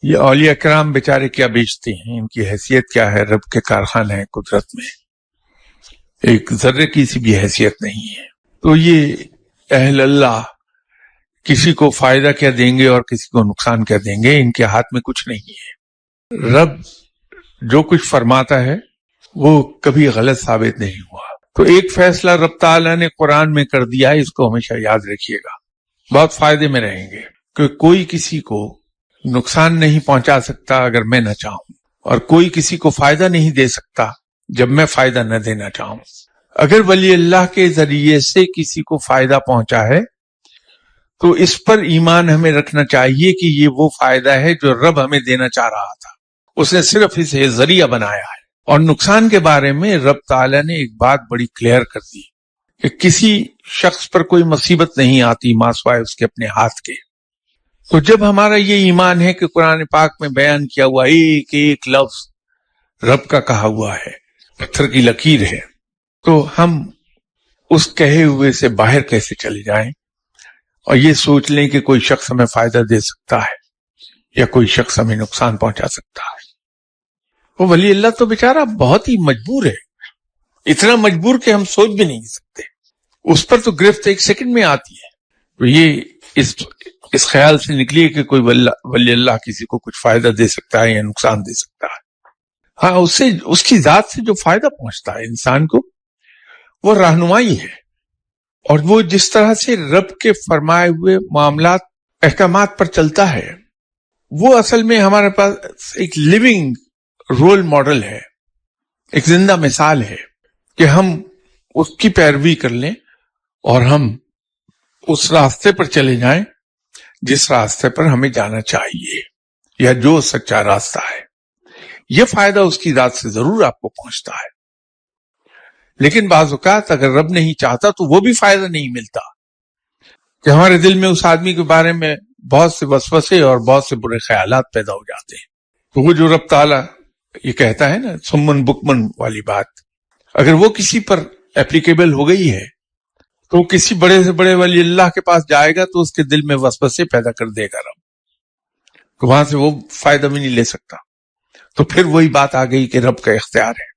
یہ اولیاء کرام بیچارے کیا بیچتے ہیں، ان کی حیثیت کیا ہے رب کے کارخانے قدرت میں، ایک ذرے کی سی بھی حیثیت نہیں ہے. تو یہ اہل اللہ کسی کو فائدہ کیا دیں گے اور کسی کو نقصان کیا دیں گے، ان کے ہاتھ میں کچھ نہیں ہے. رب جو کچھ فرماتا ہے وہ کبھی غلط ثابت نہیں ہوا. تو ایک فیصلہ رب تعالیٰ نے قرآن میں کر دیا ہے، اس کو ہمیشہ یاد رکھیے گا، بہت فائدے میں رہیں گے، کہ کوئی کسی کو نقصان نہیں پہنچا سکتا اگر میں نہ چاہوں، اور کوئی کسی کو فائدہ نہیں دے سکتا جب میں فائدہ نہ دینا چاہوں. اگر ولی اللہ کے ذریعے سے کسی کو فائدہ پہنچا ہے تو اس پر ایمان ہمیں رکھنا چاہیے کہ یہ وہ فائدہ ہے جو رب ہمیں دینا چاہ رہا تھا، اس نے صرف اسے ذریعہ بنایا ہے. اور نقصان کے بارے میں رب تعالیٰ نے ایک بات بڑی کلیئر کر دی کہ کسی شخص پر کوئی مصیبت نہیں آتی ماں سوائے اس کے اپنے ہاتھ کے. تو جب ہمارا یہ ایمان ہے کہ قرآن پاک میں بیان کیا ہوا ایک ایک لفظ رب کا کہا ہوا ہے، پتھر کی لکیر ہے، تو ہم اس کہے ہوئے سے باہر کیسے چلے جائیں اور یہ سوچ لیں کہ کوئی شخص ہمیں فائدہ دے سکتا ہے یا کوئی شخص ہمیں نقصان پہنچا سکتا ہے. وہ ولی اللہ تو بیچارہ بہت ہی مجبور ہے، اتنا مجبور کہ ہم سوچ بھی نہیں سکتے. اس پر تو گرفت ایک سیکنڈ میں آتی ہے. تو یہ اس خیال سے نکلیے کہ کوئی ولی اللہ کسی کو کچھ فائدہ دے سکتا ہے یا نقصان دے سکتا ہے. ہاں اس کی ذات سے جو فائدہ پہنچتا ہے انسان کو وہ رہنمائی ہے، اور وہ جس طرح سے رب کے فرمائے ہوئے معاملات احکامات پر چلتا ہے وہ اصل میں ہمارے پاس ایک لیونگ رول ماڈل ہے، ایک زندہ مثال ہے کہ ہم اس کی پیروی کر لیں اور ہم اس راستے پر چلے جائیں جس راستے پر ہمیں جانا چاہیے یا جو سچا راستہ ہے. یہ فائدہ اس کی ذات سے ضرور آپ کو پہنچتا ہے، لیکن بعض اوقات اگر رب نہیں چاہتا تو وہ بھی فائدہ نہیں ملتا کہ ہمارے دل میں اس آدمی کے بارے میں بہت سے وسوسے اور بہت سے برے خیالات پیدا ہو جاتے ہیں. تو وہ جو رب تعالیٰ یہ کہتا ہے نا سمن بکمن والی بات، اگر وہ کسی پر اپلیکیبل ہو گئی ہے تو کسی بڑے سے بڑے ولی اللہ کے پاس جائے گا تو اس کے دل میں وسوسے پیدا کر دے گا رب، تو وہاں سے وہ فائدہ بھی نہیں لے سکتا. تو پھر وہی بات آ گئی کہ رب کا اختیار ہے.